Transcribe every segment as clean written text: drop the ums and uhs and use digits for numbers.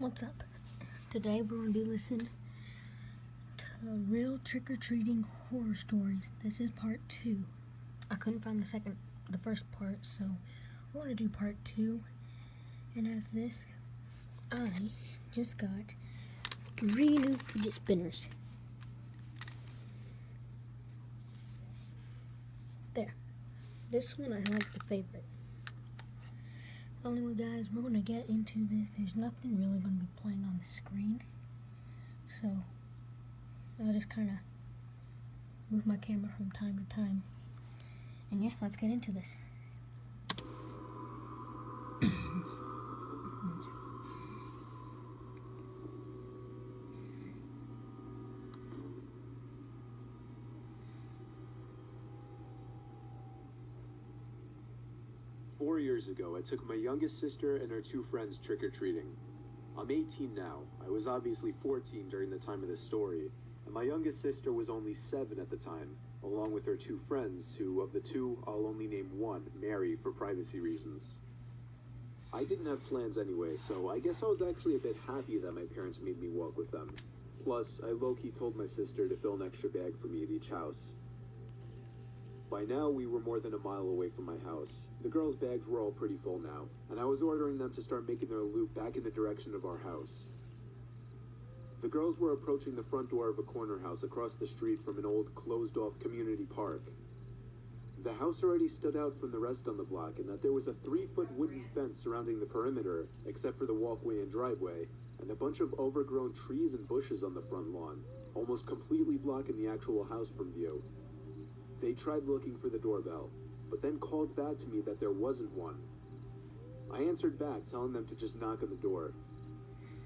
What's up? Today we're going to be listening to real trick-or-treating horror stories. This is part 2. I couldn't find the first part, so we're going to do part 2. And as this, I just got 3 new fidget spinners. There. This one I like the favorite. Anyway, guys, we're going to get into this. There's nothing really going to be playing on the screen. So, I'll just kind of move my camera from time to time. And yeah, let's get into this. 4 years ago, I took my youngest sister and her 2 friends trick-or-treating. I'm 18 now. I was obviously 14 during the time of this story, and my youngest sister was only 7 at the time, along with her 2 friends, who, of the 2, I'll only name one, Mary, for privacy reasons. I didn't have plans anyway, so I guess I was actually a bit happy that my parents made me walk with them. Plus, I low-key told my sister to fill an extra bag for me at each house. By now, we were more than a mile away from my house. The girls' bags were all pretty full now, and I was ordering them to start making their loop back in the direction of our house. The girls were approaching the front door of a corner house across the street from an old, closed-off community park. The house already stood out from the rest on the block in that there was a 3-foot wooden fence surrounding the perimeter, except for the walkway and driveway, and a bunch of overgrown trees and bushes on the front lawn, almost completely blocking the actual house from view. They tried looking for the doorbell, but then called back to me that there wasn't one. I answered back, telling them to just knock on the door.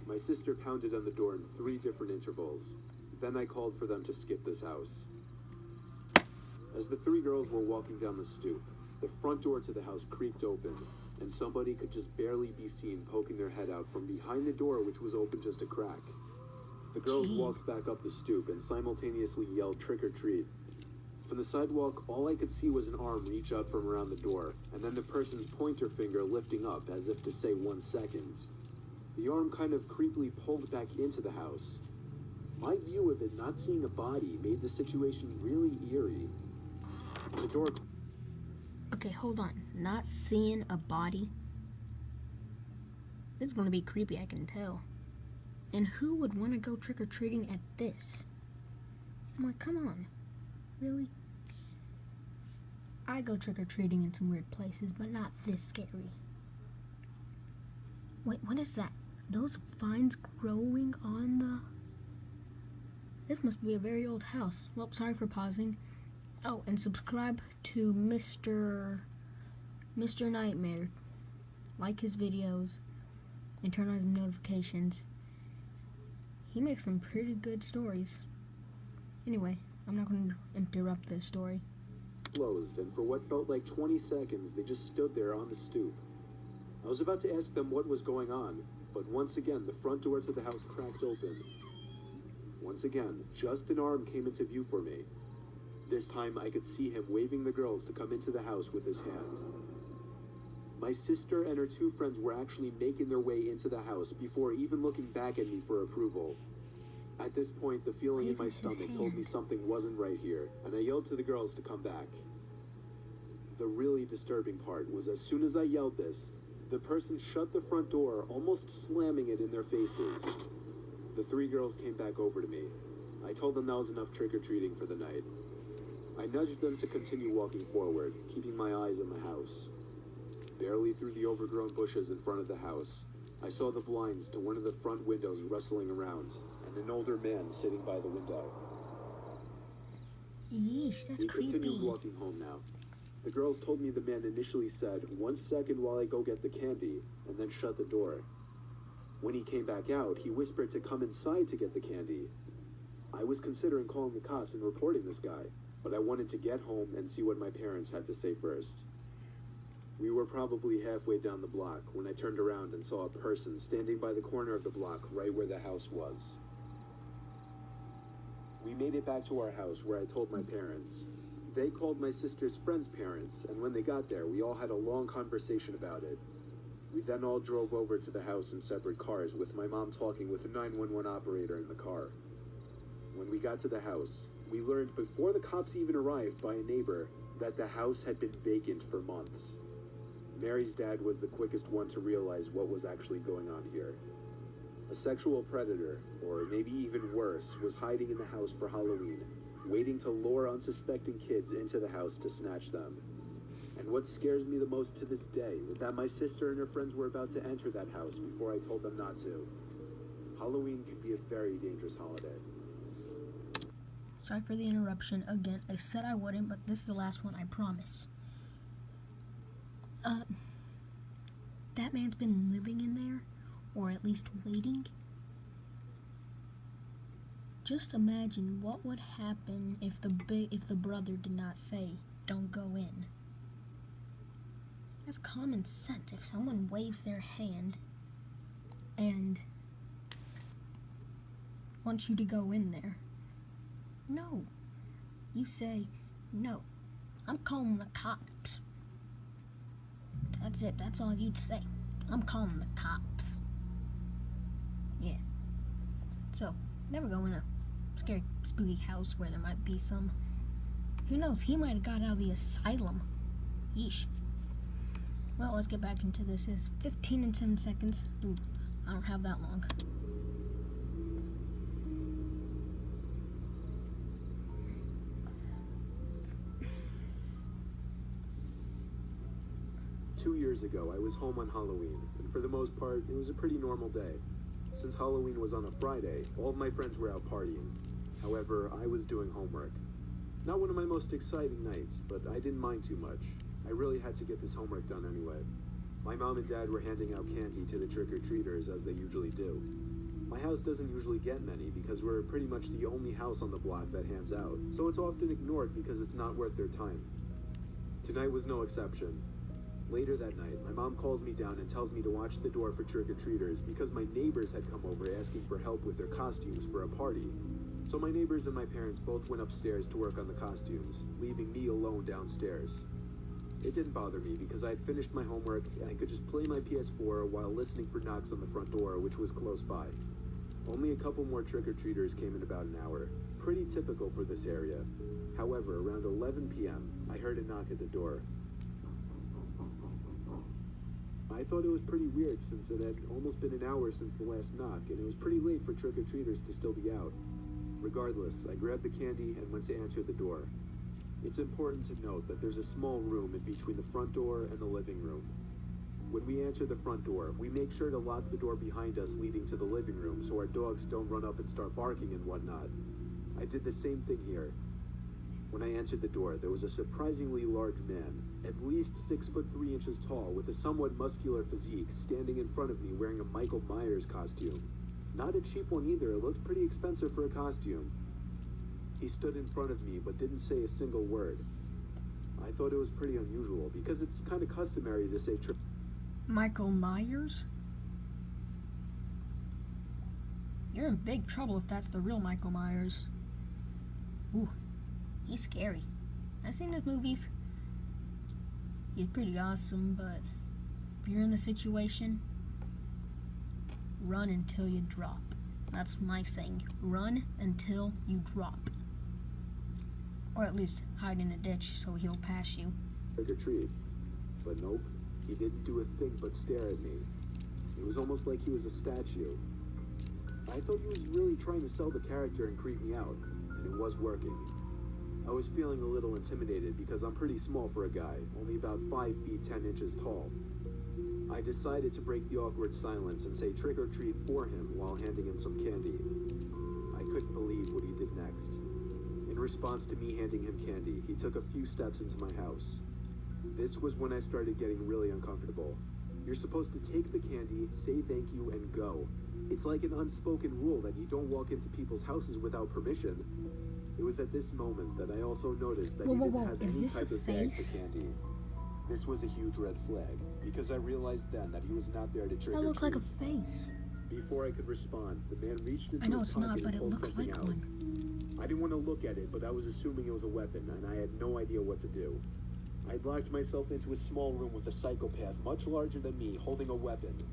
My sister pounded on the door in 3 different intervals. Then I called for them to skip this house. As the 3 girls were walking down the stoop, the front door to the house creaked open, and somebody could just barely be seen poking their head out from behind the door, which was open just a crack. The girls walked back up the stoop and simultaneously yelled "trick or treat." From the sidewalk, all I could see was an arm reach out from around the door, and then the person's pointer finger lifting up as if to say 1 second. The arm kind of creepily pulled back into the house. My view of it not seeing a body made the situation really eerie. The door... Okay, hold on. Not seeing a body? This is going to be creepy, I can tell. And who would want to go trick-or-treating at this? I'm like, come on. Really? I go trick-or-treating in some weird places, but not this scary. Wait, what is that? Those vines growing on the... This must be a very old house. Well, sorry for pausing. Oh, and subscribe to Mr. Nightmare. Like his videos and turn on his notifications. He makes some pretty good stories. Anyway, I'm not going to interrupt this story. Closed, and for what felt like 20 seconds, they just stood there on the stoop. I was about to ask them what was going on, but once again, the front door to the house cracked open. Once again, just an arm came into view for me. This time, I could see him waving the girls to come into the house with his hand. My sister and her 2 friends were actually making their way into the house before even looking back at me for approval. At this point, the feeling in my stomach told me something wasn't right here, and I yelled to the girls to come back. The really disturbing part was as soon as I yelled this, the person shut the front door, almost slamming it in their faces. The 3 girls came back over to me. I told them that was enough trick-or-treating for the night. I nudged them to continue walking forward, keeping my eyes on the house. Barely through the overgrown bushes in front of the house, I saw the blinds to one of the front windows rustling around, and an older man sitting by the window. Yeesh, that's creepy. We continued walking home now. The girls told me the man initially said, 1 second while I go get the candy, and then shut the door. When he came back out, he whispered to come inside to get the candy. I was considering calling the cops and reporting this guy, but I wanted to get home and see what my parents had to say first. We were probably halfway down the block when I turned around and saw a person standing by the corner of the block right where the house was. We made it back to our house where I told my parents. They called my sister's friend's parents, and when they got there, we all had a long conversation about it. We then all drove over to the house in separate cars, with my mom talking with the 911 operator in the car. When we got to the house, we learned before the cops even arrived by a neighbor that the house had been vacant for months. Mary's dad was the quickest one to realize what was actually going on here. A sexual predator, or maybe even worse, was hiding in the house for Halloween, waiting to lure unsuspecting kids into the house to snatch them. And what scares me the most to this day is that my sister and her friends were about to enter that house before I told them not to. Halloween can be a very dangerous holiday. Sorry for the interruption. Again, I said I wouldn't, but this is the last one, I promise. That man's been living in there, or at least waiting. Just imagine what would happen if the brother did not say, "Don't go in." That's common sense. If someone waves their hand and wants you to go in there, no. You say, "No, I'm calling the cops." That's it. That's all you'd say. "I'm calling the cops." Yeah. So, never go in a scary, spooky house where there might be some... Who knows? He might have got out of the asylum. Yeesh. Well, let's get back into this. It's 15 and 7 seconds. Ooh, I don't have that long. 2 years ago, I was home on Halloween, and for the most part, it was a pretty normal day. Since Halloween was on a Friday, all of my friends were out partying. However, I was doing homework. Not one of my most exciting nights, but I didn't mind too much. I really had to get this homework done anyway. My mom and dad were handing out candy to the trick-or-treaters as they usually do. My house doesn't usually get many because we're pretty much the only house on the block that hands out, so it's often ignored because it's not worth their time. Tonight was no exception. Later that night, my mom calls me down and tells me to watch the door for trick-or-treaters because my neighbors had come over asking for help with their costumes for a party. So my neighbors and my parents both went upstairs to work on the costumes, leaving me alone downstairs. It didn't bother me because I had finished my homework and I could just play my PS4 while listening for knocks on the front door, which was close by. Only a couple more trick-or-treaters came in about an hour, pretty typical for this area. However, around 11 p.m., I heard a knock at the door. I thought it was pretty weird since it had almost been an hour since the last knock, and it was pretty late for trick-or-treaters to still be out. Regardless, I grabbed the candy and went to answer the door. It's important to note that there's a small room in between the front door and the living room. When we answer the front door, we make sure to lock the door behind us leading to the living room so our dogs don't run up and start barking and whatnot. I did the same thing here. When I answered the door, there was a surprisingly large man, at least 6'3" tall, with a somewhat muscular physique, standing in front of me wearing a Michael Myers costume. Not a cheap one either, it looked pretty expensive for a costume. He stood in front of me but didn't say a single word. I thought it was pretty unusual because it's kind of customary to say Michael Myers? You're in big trouble if that's the real Michael Myers. Ooh, he's scary. I've seen his movies. He's pretty awesome, but if you're in the situation, run until you drop. That's my saying. Run until you drop. Or at least hide in a ditch so he'll pass you. trick or treat. But nope, he didn't do a thing but stare at me. It was almost like he was a statue. I thought he was really trying to sell the character and creep me out, and it was working. I was feeling a little intimidated because I'm pretty small for a guy, only about 5 feet 10 inches tall. I decided to break the awkward silence and say trick or treat for him while handing him some candy. I couldn't believe what he did next. In response to me handing him candy, he took a few steps into my house. This was when I started getting really uncomfortable. You're supposed to take the candy, say thank you, and go. It's like an unspoken rule that you don't walk into people's houses without permission. It was at this moment that I also noticed that he didn't have any type of bag for candy. This was a huge red flag, because I realized then that he was not there to trick or treat. That looked like a face. Before I could respond, the man reached into I know his it's pocket not, but and it pulled looks something like out. one. I didn't want to look at it, but I was assuming it was a weapon, and I had no idea what to do. I'd locked myself into a small room with a psychopath much larger than me holding a weapon.